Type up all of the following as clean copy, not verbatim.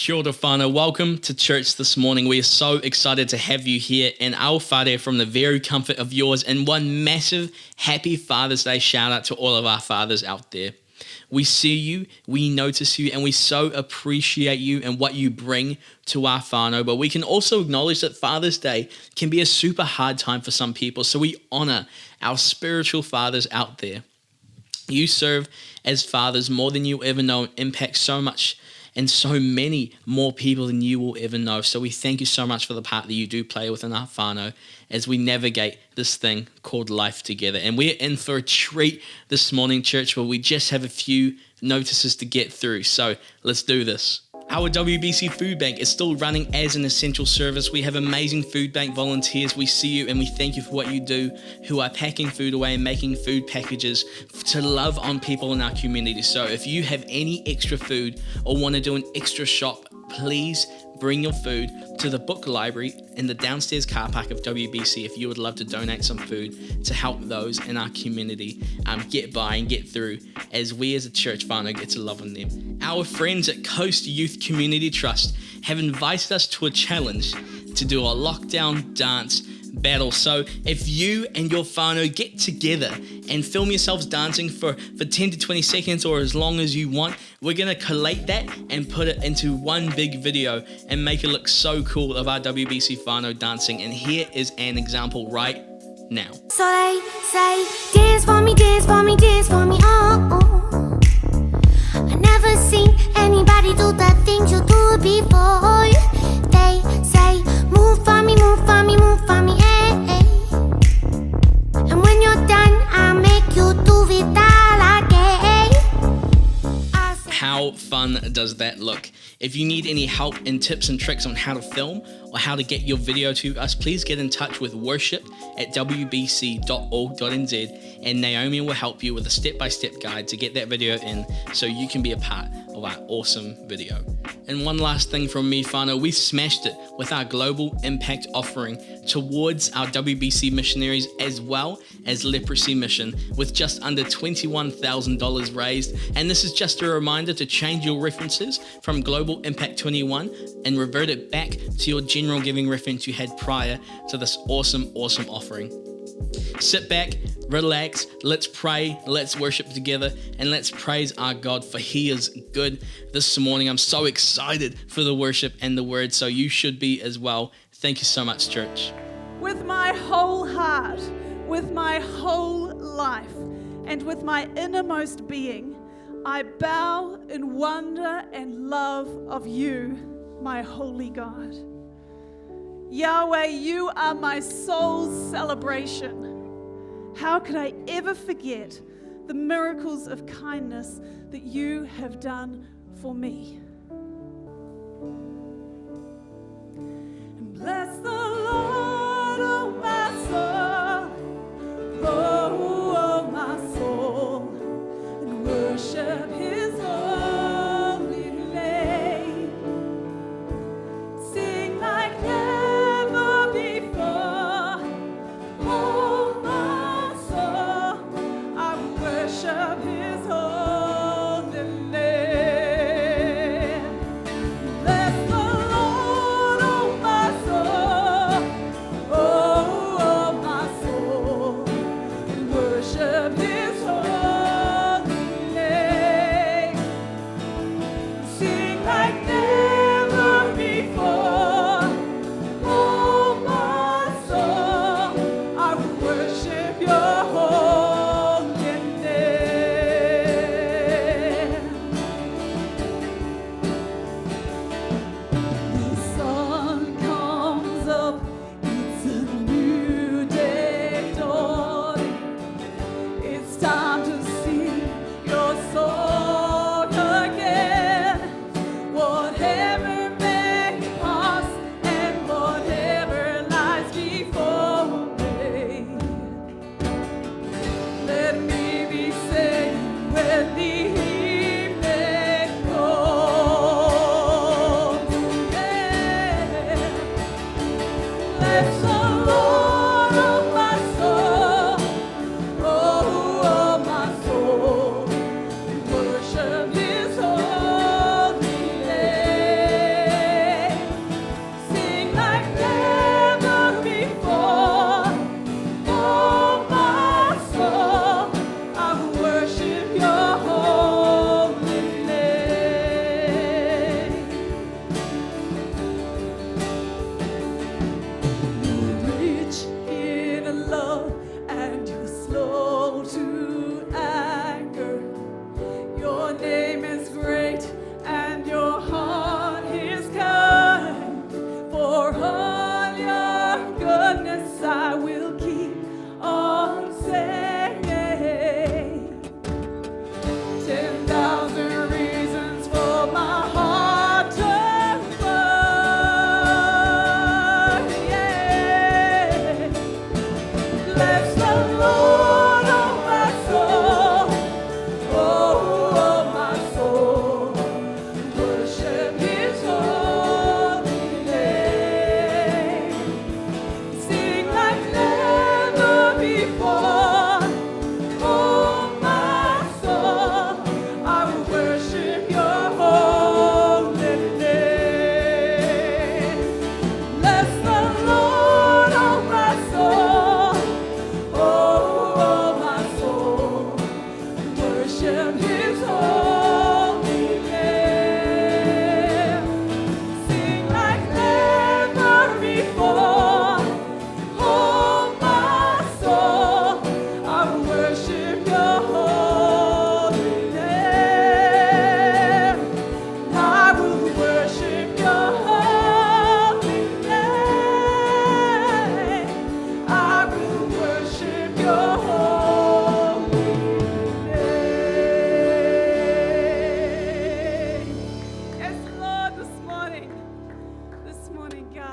Kia ora whānau, welcome to church this morning. We are so excited to have you here in our whare from the very comfort of yours, and one massive happy Father's Day shout out to all of our fathers out there. We see you, we notice you, and we so appreciate you and what you bring to our whānau, but we can also acknowledge that Father's Day can be a super hard time for some people, so we honor our spiritual fathers out there. You serve as fathers more than you ever know and impact so much and so many more people than you will ever know. So we thank you so much for the part that you do play within our whānau as we navigate this thing called life together. And we're in for a treat this morning, church, where we just have a few notices to get through. So let's do this. Our WBC Food Bank is still running as an essential service. We have amazing food bank volunteers. We see you and we thank you for what you do, who are packing food away and making food packages to love on people in our community. So if you have any extra food or want to do an extra shop, please bring your food to the book library in the downstairs car park of WBC if you would love to donate some food to help those in our community get by and get through as we as a church whānau get to love on them. Our friends at Coast Youth Community Trust have invited us to a challenge to do a lockdown dance battle. So if you and your whānau get together and film yourselves dancing for 10 to 20 seconds or as long as you want, we're going to collate that and put it into one big video and make it look so cool of our WBC whānau dancing. And here is an example right now. So they say, dance for me, dance for me, dance for me, oh, oh. I never seen anybody do the things you do before. They say, move for me, move for me, move for me, eh, eh. And when you're done, I'll make you do it all again. How fun does that look? If you need any help and tips and tricks on how to film or how to get your video to us, please get in touch with worship@wbc.org.nz and Naomi will help you with a step-by-step guide to get that video in so you can be a part of our awesome video. And one last thing from me, whānau, we smashed it with our Global Impact offering towards our WBC missionaries as well as leprosy mission with just under $21,000 raised. And this is just a reminder to change your references from Global Impact 21 and revert it back to your general giving reference you had prior to this awesome offering. Sit back, relax, let's pray, let's worship together, and let's praise our God, for He is good. This morning, I'm so excited for the worship and the word, so you should be as well. Thank you so much, church. With my whole heart, with my whole life, and with my innermost being, I bow in wonder and love of you, my holy God. Yahweh, you are my soul's celebration. How could I ever forget the miracles of kindness that you have done for me? And bless the Lord, oh my soul, oh my soul, and worship His holy name. Sing like never before, oh my soul, I worship His holy name.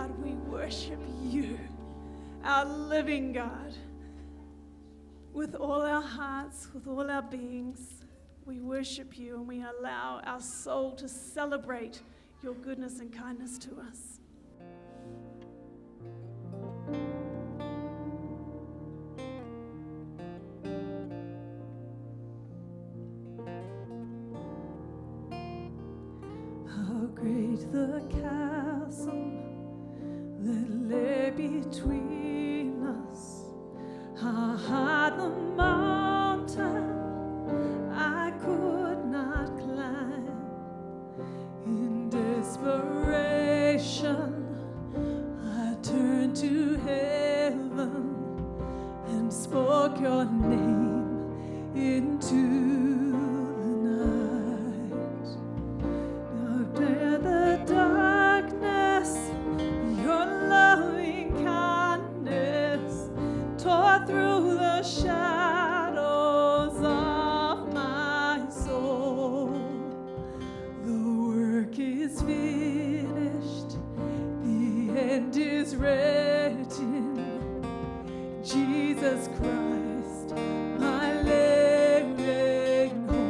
God, we worship you, our living God. With all our hearts, with all our beings, we worship you and we allow our soul to celebrate your goodness and kindness to us. How great the chasm that lay between us, how high the mountain I could not climb. In desperation, I turned to heaven and spoke your name into the night. Now dare the darkness, your loving kindness tore through the shadows of my soul. The work is finished, the end is written. Jesus Christ, my living hope.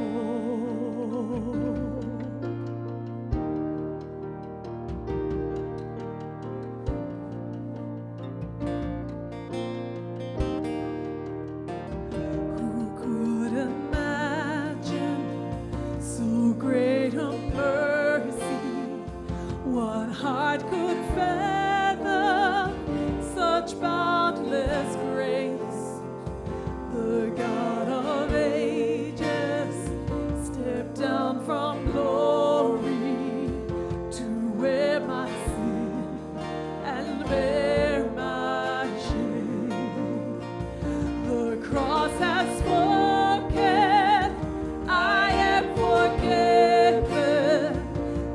Who could imagine so great a mercy? What heart could fathom such boundless grace? The God of ages stepped down from glory to wear my sin and bear my shame. The cross has spoken, I am forgiven.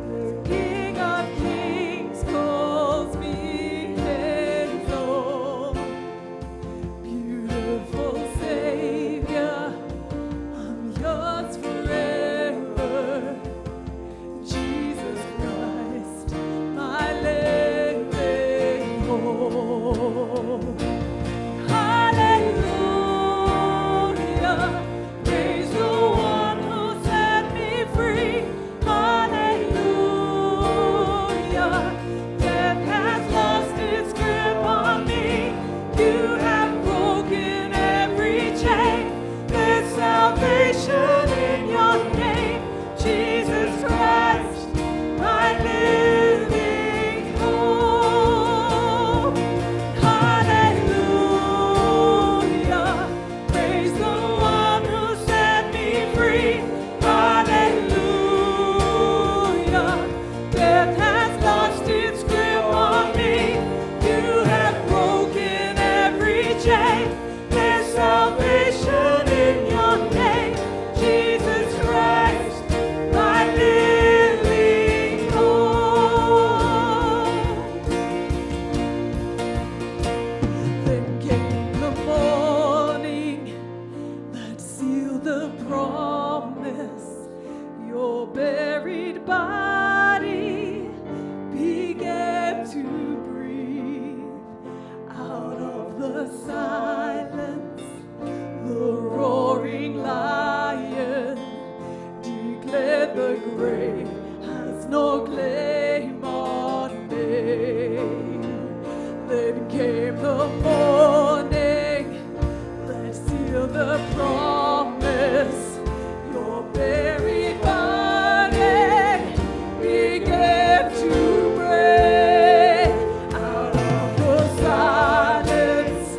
The King of Kings calls me his own. Beautiful Savior, I'm yours forever. Jesus Christ, my living hope. Hallelujah, praise the one who set me free. Hallelujah, death has lost its grip on me. You have broken every chain. There's salvation in your name, Jesus Christ, my living hope. Hallelujah, praise the one who set me free. Hallelujah, death has lost its grip on me. You have broken every chain. There's salvation in your name, Jesus Christ, my living hope. Then came the morning that sealed the promise. Your buried body began to breathe out of the silence. The roaring lion declared the grave has no claim on me. Then came the morning that sealed the promise. Your buried body began to break out of the silence.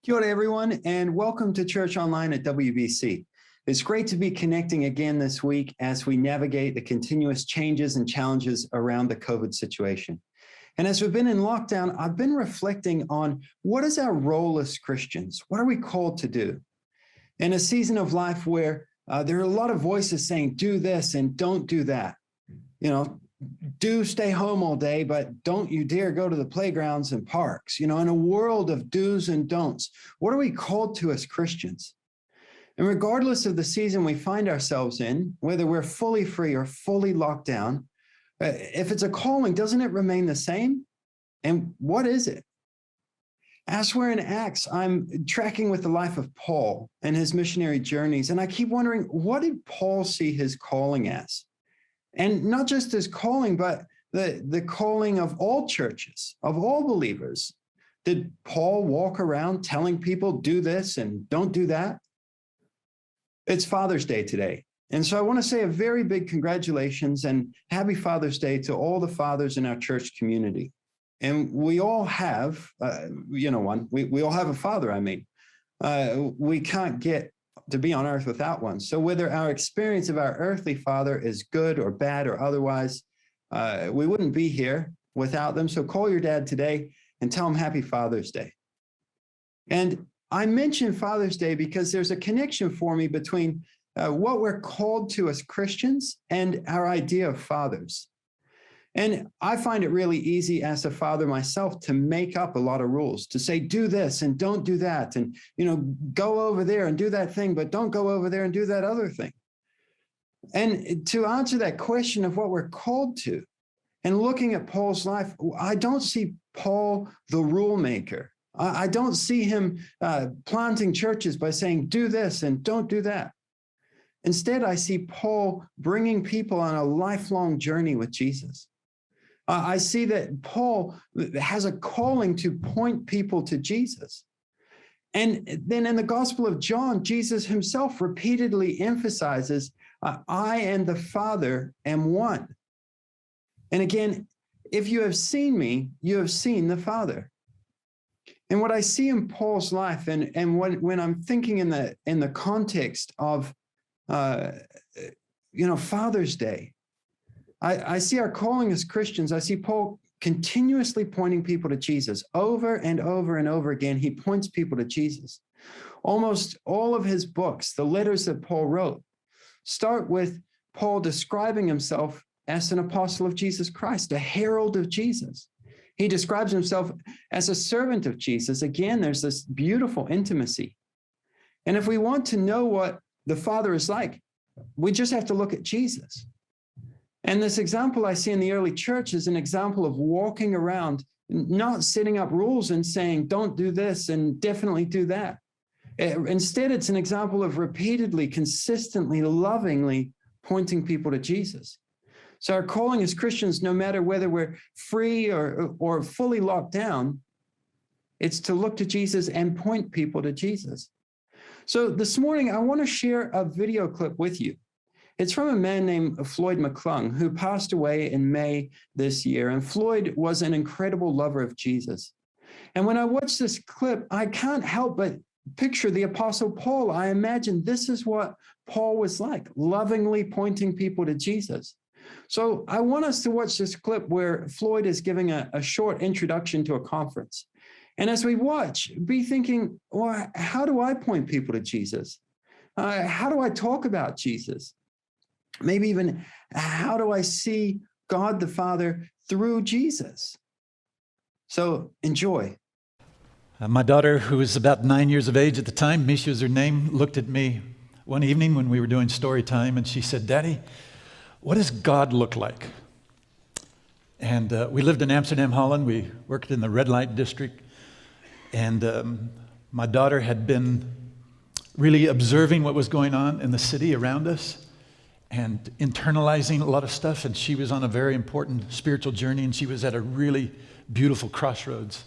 Kia ora, everyone, and welcome to Church Online at WBC. It's great to be connecting again this week as we navigate the continuous changes and challenges around the COVID situation. And as we've been in lockdown, I've been reflecting on what is our role as Christians? What are we called to do? In a season of life where there are a lot of voices saying, do this and don't do that. You know, do stay home all day, but don't you dare go to the playgrounds and parks. You know, in a world of do's and don'ts, what are we called to as Christians? And regardless of the season we find ourselves in, whether we're fully free or fully locked down, if it's a calling, doesn't it remain the same? And what is it? As we're in Acts, I'm tracking with the life of Paul and his missionary journeys, and I keep wondering, what did Paul see his calling as? And not just his calling, but the calling of all churches, of all believers. Did Paul walk around telling people, do this and don't do that? It's Father's Day today. And so I want to say a very big congratulations and happy Father's Day to all the fathers in our church community. And we all have, we all have a father, I mean. We can't get to be on earth without one. So whether our experience of our earthly father is good or bad or otherwise, we wouldn't be here without them. So call your dad today and tell him happy Father's Day. And I mention Father's Day because there's a connection for me between what we're called to as Christians and our idea of fathers. And I find it really easy as a father myself to make up a lot of rules, to say, do this and don't do that. And, you know, go over there and do that thing, but don't go over there and do that other thing. And to answer that question of what we're called to, and looking at Paul's life, I don't see Paul the rule maker. I don't see him planting churches by saying, do this and don't do that. Instead, I see Paul bringing people on a lifelong journey with Jesus. I see that Paul has a calling to point people to Jesus. And then in the Gospel of John, Jesus himself repeatedly emphasizes, I and the Father am one. And again, if you have seen me, you have seen the Father. And what I see in Paul's life, and when I'm thinking in the context of Father's Day, I see our calling as Christians. I see Paul continuously pointing people to Jesus. Over and over and over again, he points people to Jesus. Almost all of his books, the letters that Paul wrote, start with Paul describing himself as an apostle of Jesus Christ, a herald of Jesus. He describes himself as a servant of Jesus. Again, there's this beautiful intimacy. And if we want to know what the Father is like, we just have to look at Jesus. And this example I see in the early church is an example of walking around, not setting up rules and saying, don't do this and definitely do that. Instead, it's an example of repeatedly, consistently, lovingly pointing people to Jesus. So our calling as Christians, no matter whether we're free or fully locked down, it's to look to Jesus and point people to Jesus. So this morning, I want to share a video clip with you. It's from a man named Floyd McClung, who passed away in May this year. And Floyd was an incredible lover of Jesus. And when I watch this clip, I can't help but picture the Apostle Paul. I imagine this is what Paul was like, lovingly pointing people to Jesus. So I want us to watch this clip where Floyd is giving a short introduction to a conference. And as we watch, be thinking, well, how do I point people to Jesus? How do I talk about Jesus? Maybe even, how do I see God the Father through Jesus? So enjoy. My daughter, who was about 9 years of age at the time, Misha was her name, looked at me one evening when we were doing story time, and she said, Daddy, what does God look like? And we lived in Amsterdam, Holland. We worked in the red light district. And my daughter had been really observing what was going on in the city around us and internalizing a lot of stuff. And she was on a very important spiritual journey, and she was at a really beautiful crossroads.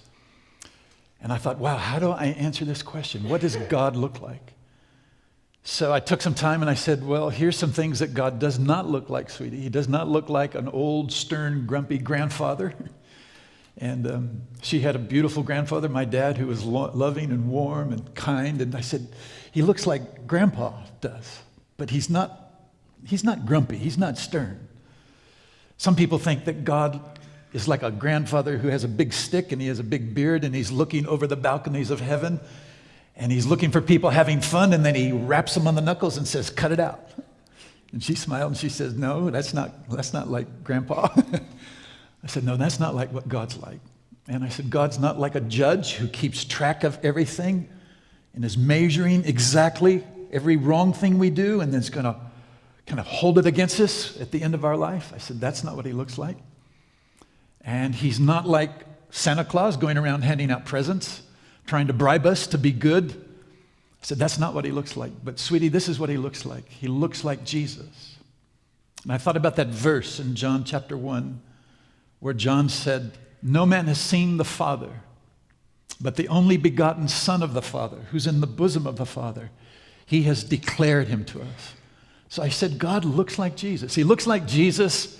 And I thought, wow, how do I answer this question? What does God look like? So I took some time and I said, well, here's some things that God does not look like, sweetie. He does not look like an old, stern, grumpy grandfather. And she had a beautiful grandfather, my dad, who was loving and warm and kind. And I said, he looks like Grandpa does, but he's not grumpy. He's not stern. Some people think that God is like a grandfather who has a big stick and he has a big beard and he's looking over the balconies of heaven and he's looking for people having fun, and then he raps them on the knuckles and says, cut it out. And she smiled and she says, no, that's not like Grandpa. I said, no, that's not like what God's like. And I said, God's not like a judge who keeps track of everything and is measuring exactly every wrong thing we do and then is going to kind of hold it against us at the end of our life. I said, that's not what he looks like. And he's not like Santa Claus going around handing out presents, trying to bribe us to be good. I said, that's not what he looks like. But sweetie, this is what he looks like. He looks like Jesus. And I thought about that verse in John chapter 1, where John said, no man has seen the Father, but the only begotten Son of the Father, who's in the bosom of the Father, he has declared him to us. So I said, God looks like Jesus. He looks like Jesus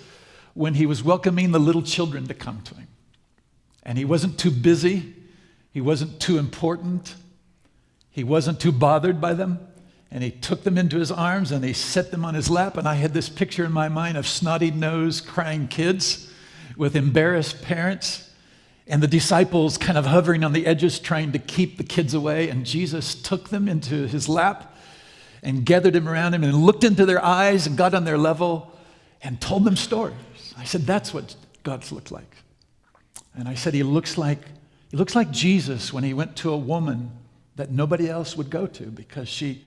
when he was welcoming the little children to come to him. And he wasn't too busy. He wasn't too important. He wasn't too bothered by them. And he took them into his arms and he set them on his lap. And I had this picture in my mind of snotty-nosed, crying kids with embarrassed parents and the disciples kind of hovering on the edges trying to keep the kids away. And Jesus took them into his lap and gathered them around him and looked into their eyes and got on their level and told them stories. I said, that's what God's looked like. And I said, he looks like Jesus when he went to a woman that nobody else would go to because she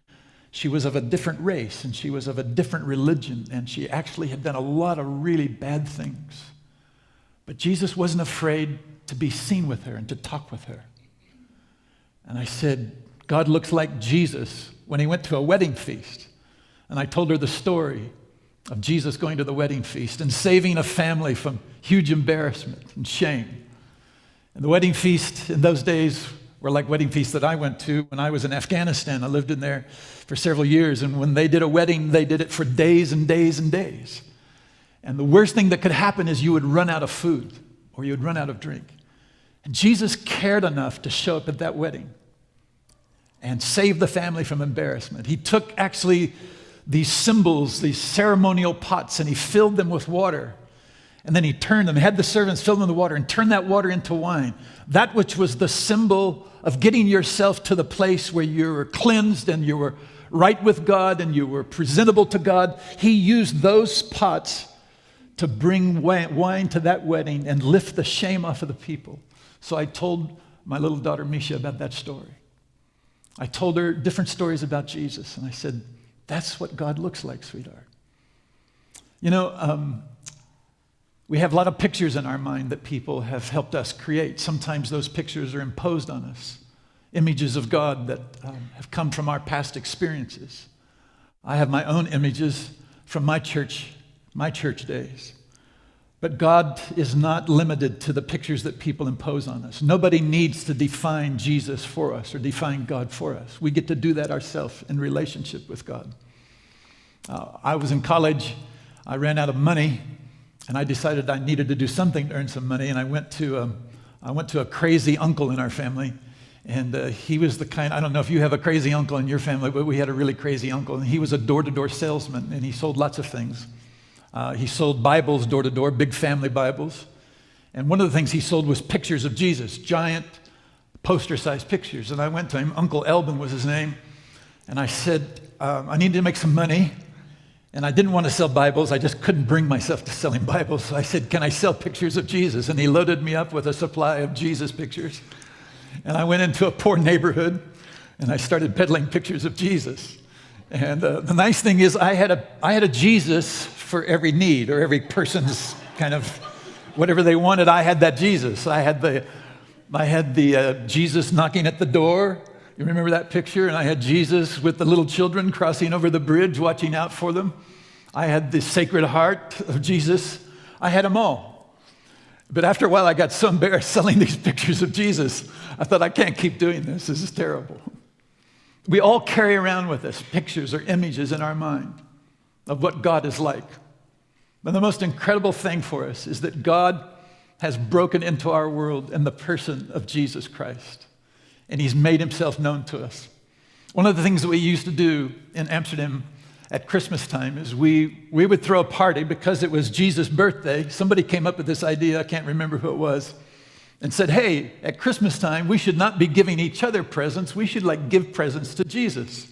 was of a different race and she was of a different religion and she actually had done a lot of really bad things. But Jesus wasn't afraid to be seen with her and to talk with her. And I said, God looks like Jesus when he went to a wedding feast. And I told her the story of Jesus going to the wedding feast and saving a family from huge embarrassment and shame. And the wedding feast in those days were like wedding feasts that I went to when I was in Afghanistan. I lived in there for several years. And when they did a wedding, they did it for days and days and days. And the worst thing that could happen is you would run out of food or you would run out of drink. And Jesus cared enough to show up at that wedding and save the family from embarrassment. He took actually these symbols, these ceremonial pots, and he filled them with water. And then he turned them, had the servants fill them with water and turn that water into wine. That which was the symbol of getting yourself to the place where you were cleansed and you were right with God and you were presentable to God. He used those pots to bring wine to that wedding and lift the shame off of the people. So I told my little daughter Misha about that story. I told her different stories about Jesus, and I said, that's what God looks like, sweetheart. You know, we have a lot of pictures in our mind that people have helped us create. Sometimes those pictures are imposed on us, images of God that have come from our past experiences. I have my own images from my church days. But God is not limited to the pictures that people impose on us. Nobody needs to define Jesus for us or define God for us. We get to do that ourselves in relationship with God. I was in college. I ran out of money, and I decided I needed to do something to earn some money. And I went to a crazy uncle in our family, and he was the kind. I don't know if you have a crazy uncle in your family, but we had a really crazy uncle, and he was a door-to-door salesman, and he sold lots of things. He sold Bibles door to door, big family Bibles. And one of the things he sold was pictures of Jesus, giant poster-sized pictures. And I went to him, Uncle Elvin was his name, and I said, I needed to make some money. And I didn't want to sell Bibles. I just couldn't bring myself to selling Bibles. So I said, can I sell pictures of Jesus? And he loaded me up with a supply of Jesus pictures. And I went into a poor neighborhood, and I started peddling pictures of Jesus. And the nice thing is I had a Jesus for every need, or every person's kind of whatever they wanted. I had that Jesus. I had the Jesus knocking at the door. You remember that picture? And I had Jesus with the little children crossing over the bridge, watching out for them. I had the Sacred Heart of Jesus. I had them all. But after a while, I got so embarrassed selling these pictures of Jesus. I thought, I can't keep doing this. This is terrible. We all carry around with us pictures or images in our mind of what God is like. But the most incredible thing for us is that God has broken into our world in the person of Jesus Christ. And he's made himself known to us. One of the things that we used to do in Amsterdam at Christmas time is we would throw a party because it was Jesus' birthday. Somebody came up with this idea, I can't remember who it was, and said, hey, at Christmas time, we should not be giving each other presents. We should give presents to Jesus.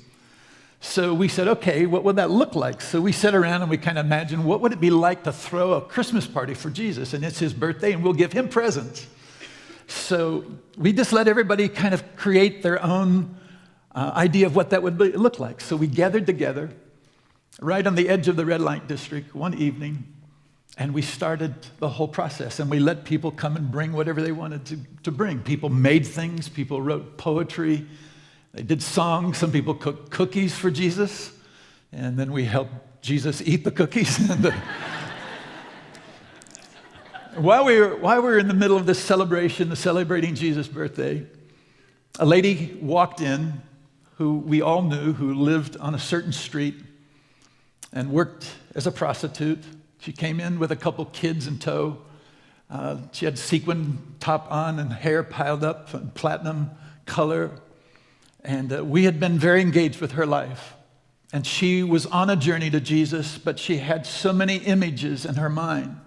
So we said, okay, what would that look like? So we sat around and we kind of imagined, what would it be like to throw a Christmas party for Jesus? And it's his birthday and we'll give him presents. So we just let everybody kind of create their own idea of what that would look like. So we gathered together right on the edge of the red light district one evening, and we started the whole process. And we let people come and bring whatever they wanted to bring. People made things, people wrote poetry, they did songs, some people cooked cookies for Jesus, and then we helped Jesus eat the cookies. While we were in the middle of this celebration, celebrating Jesus' birthday, a lady walked in who we all knew, who lived on a certain street and worked as a prostitute. She came in with a couple kids in tow. She had sequin top on and hair piled up and platinum color. And we had been very engaged with her life. And she was on a journey to Jesus, but she had so many images in her mind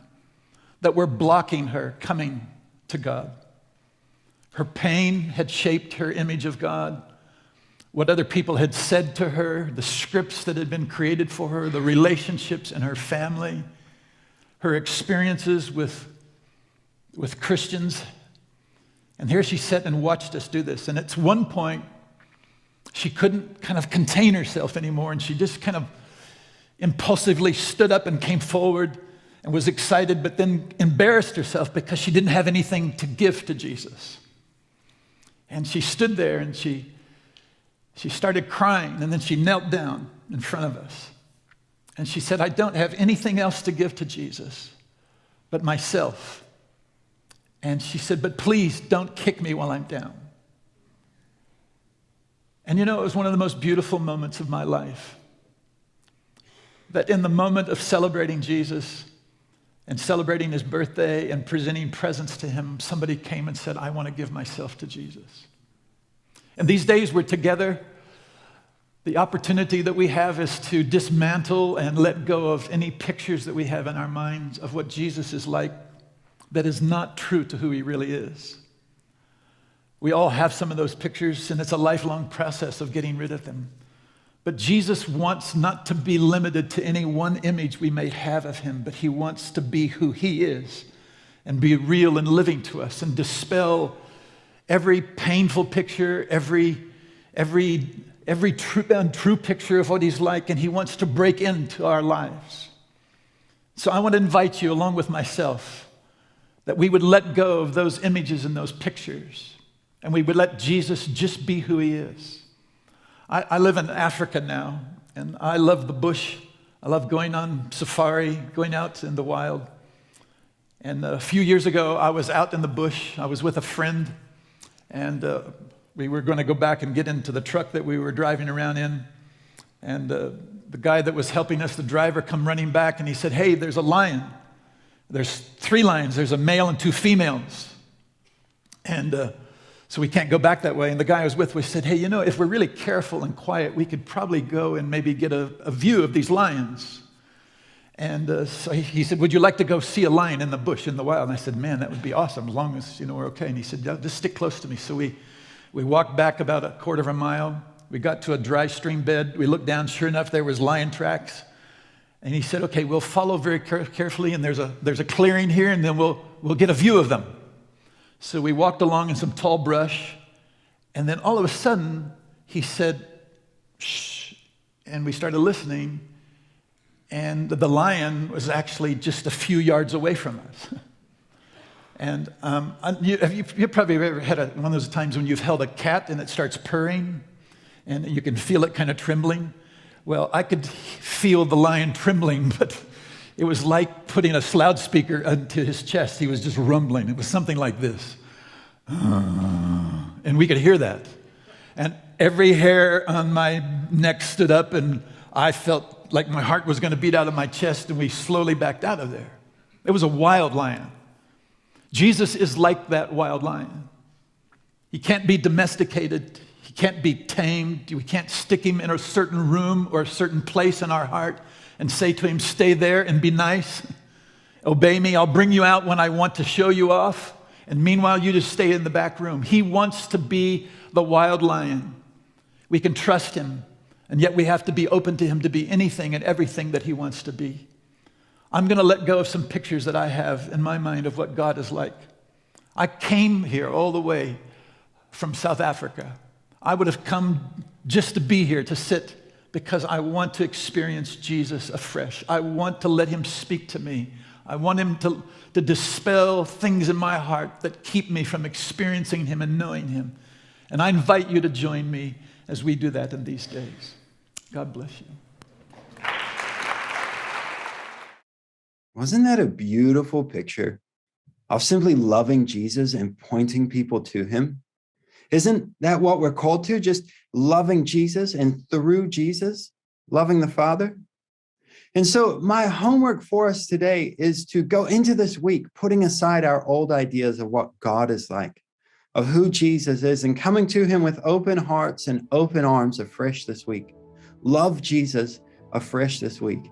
that were blocking her coming to God. Her pain had shaped her image of God. What other people had said to her, the scripts that had been created for her, the relationships in her family, her experiences with Christians. And here she sat and watched us do this. And at one point, she couldn't kind of contain herself anymore, and she just kind of impulsively stood up and came forward and was excited, but then embarrassed herself because she didn't have anything to give to Jesus. And she stood there and she started crying, and then she knelt down in front of us. And she said, I don't have anything else to give to Jesus but myself. And she said, but please don't kick me while I'm down. And it was one of the most beautiful moments of my life. That in the moment of celebrating Jesus and celebrating his birthday and presenting presents to him, somebody came and said, I want to give myself to Jesus. And these days we're together. The opportunity that we have is to dismantle and let go of any pictures that we have in our minds of what Jesus is like that is not true to who he really is. We all have some of those pictures, and it's a lifelong process of getting rid of them. But Jesus wants not to be limited to any one image we may have of him, but he wants to be who he is and be real and living to us and dispel every painful picture, every untrue picture of what he's like, and he wants to break into our lives. So I want to invite you, along with myself, that we would let go of those images and those pictures, and we would let Jesus just be who he is. I live in Africa now, and I love the bush. I love going on safari, going out in the wild. And a few years ago, I was out in the bush. I was with a friend, and we were going to go back and get into the truck that we were driving around in. And the guy that was helping us, the driver, come running back, and he said, hey, there's a lion. There's 3 lions. There's a male and 2 females. And so we can't go back that way. And the guy I was with, we said, hey, if we're really careful and quiet, we could probably go and maybe get a view of these lions. And so he said, would you like to go see a lion in the bush, in the wild? And I said, man, that would be awesome, as long as we're okay. And he said, yeah, just stick close to me. So we walked back about a quarter of a mile. We got to a dry stream bed. We looked down. Sure enough, there was lion tracks. And he said, okay, we'll follow very carefully, and there's a clearing here, and then we'll get a view of them. So we walked along in some tall brush, and then all of a sudden, he said, shh, and we started listening, and the lion was actually just a few yards away from us. And you've probably ever had one of those times when you've held a cat and it starts purring, and you can feel it kind of trembling. Well, I could feel the lion trembling, but it was like putting a loudspeaker into his chest. He was just rumbling. It was something like this. And we could hear that. And every hair on my neck stood up, and I felt like my heart was going to beat out of my chest, and we slowly backed out of there. It was a wild lion. Jesus is like that wild lion. He can't be domesticated. He can't be tamed. We can't stick him in a certain room or a certain place in our heart and say to him, stay there and be nice. Obey me. I'll bring you out when I want to show you off. And meanwhile, you just stay in the back room. He wants to be the wild lion. We can trust him, and yet we have to be open to him to be anything and everything that he wants to be. I'm going to let go of some pictures that I have in my mind of what God is like. I came here all the way from South Africa. I would have come just to be here, to sit, because I want to experience Jesus afresh. I want to let him speak to me. I want him to dispel things in my heart that keep me from experiencing him and knowing him. And I invite you to join me as we do that in these days. God bless you. Wasn't that a beautiful picture of simply loving Jesus and pointing people to him? Isn't that what we're called to? Just loving Jesus, and through Jesus, loving the Father? And so my homework for us today is to go into this week, putting aside our old ideas of what God is like, of who Jesus is, and coming to him with open hearts and open arms afresh this week. Love Jesus afresh this week.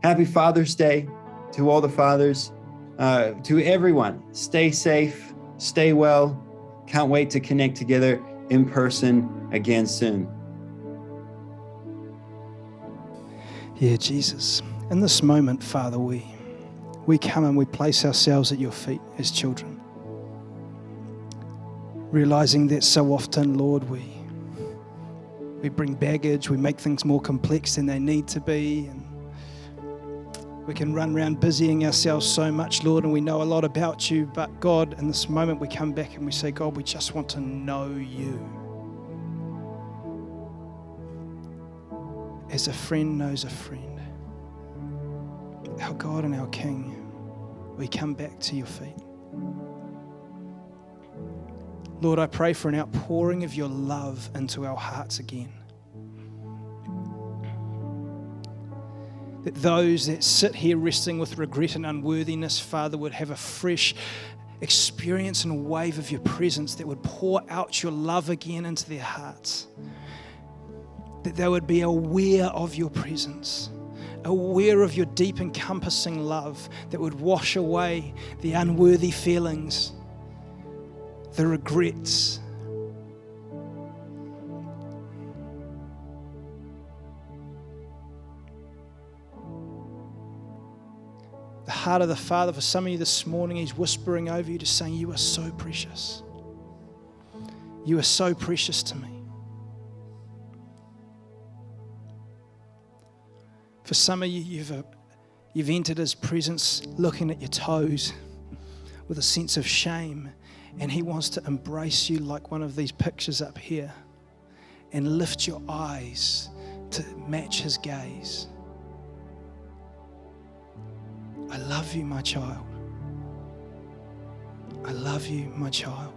Happy Father's Day to all the fathers, to everyone. Stay safe, stay well. Can't wait to connect together in person again soon. Yeah, Jesus, in this moment, Father, we come and we place ourselves at your feet as children, realizing that so often, Lord, we bring baggage, we make things more complex than they need to be, and we can run around busying ourselves so much, Lord, and we know a lot about you, but God, in this moment we come back and we say, God, we just want to know you. As a friend knows a friend. Our God and our King, we come back to your feet. Lord, I pray for an outpouring of your love into our hearts again. That those that sit here wrestling with regret and unworthiness, Father, would have a fresh experience and a wave of your presence that would pour out your love again into their hearts. That they would be aware of your presence, aware of your deep encompassing love that would wash away the unworthy feelings, the regrets. The heart of the Father, for some of you this morning, he's whispering over you, just saying, you are so precious. You are so precious to me. For some of you, you've entered his presence looking at your toes with a sense of shame, and he wants to embrace you like one of these pictures up here and lift your eyes to match his gaze. I love you, my child. I love you, my child.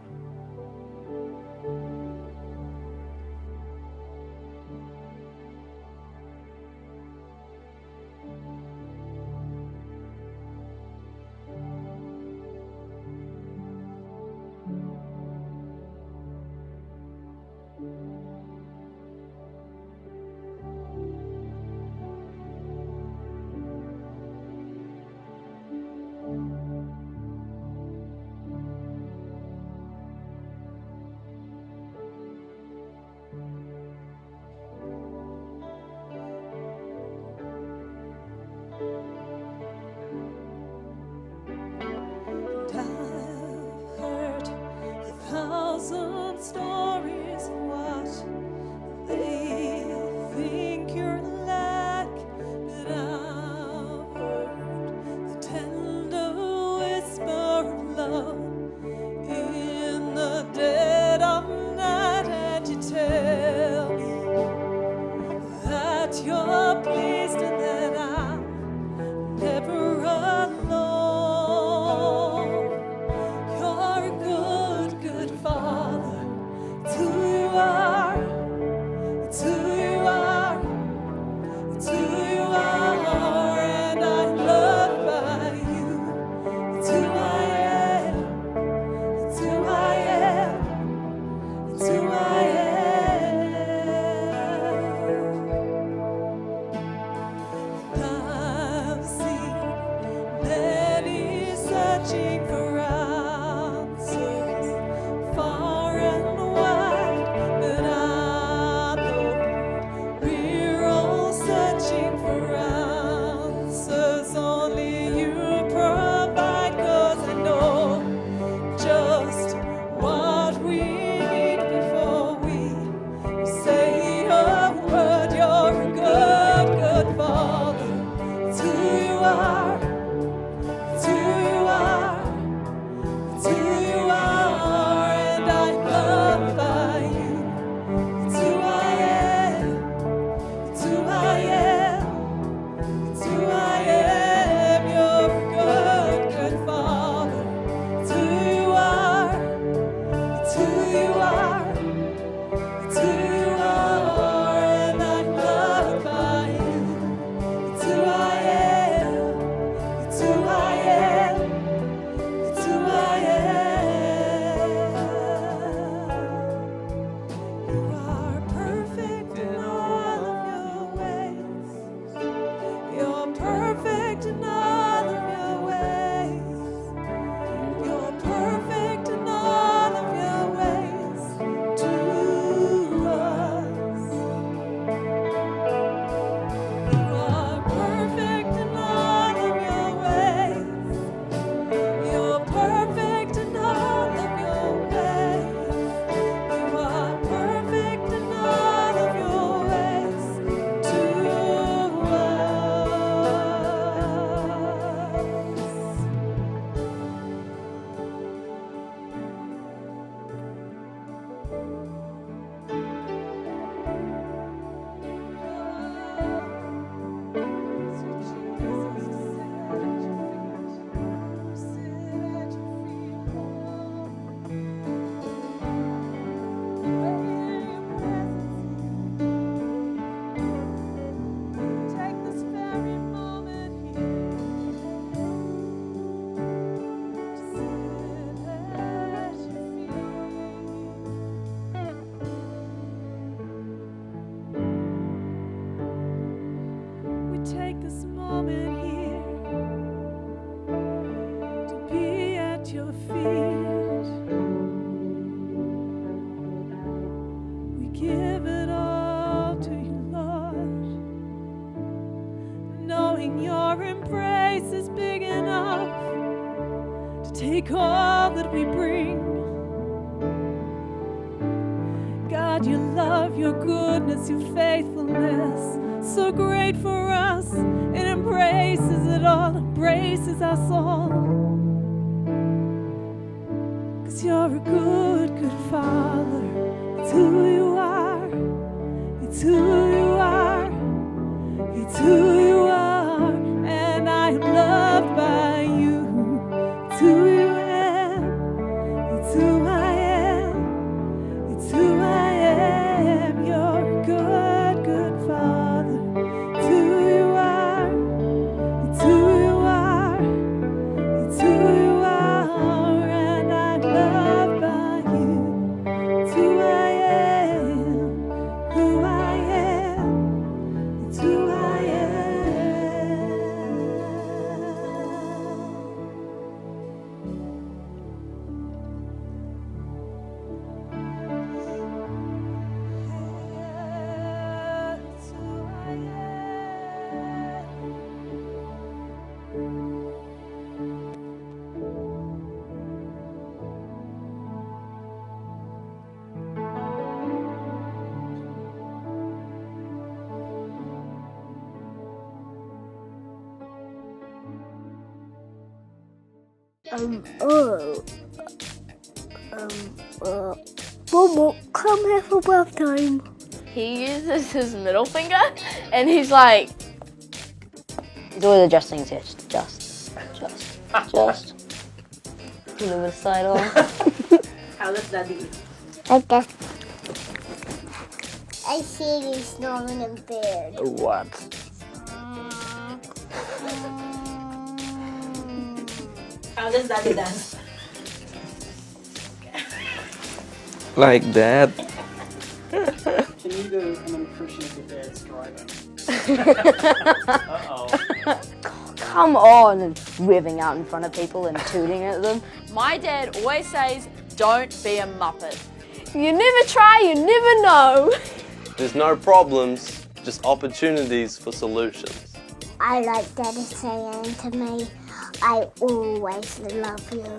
Take this moment here to be at your feet. We give it all to you, Lord, knowing your embrace is big enough to take all that we bring. God, your love, your goodness, your faithfulness, so great for us, it embraces it all, embraces us all. 'Cause you're a good, good Father. It's who you are, it's who you are, it's who you are, and I am loved by you. It's who you am, it's who I am, it's who I am. You're a good, good Father. It's who you are, it's who you are, it's who you are, and I'm loved by you. It's who I am, who I am, it's who I am. It's who I Momo, come here for bath time. He uses his middle finger and he's like, he's always adjusting his hair. Just. A little bit side on. How does Daddy? Okay. I see you snoring in bed. What? How does Daddy dance? Like that. Can you do an impression of your dad's driving? Come on, and revving out in front of people and tooting at them. My dad always says, don't be a muppet. You never try, you never know. There's no problems, just opportunities for solutions. I like Daddy saying to me, I always love you.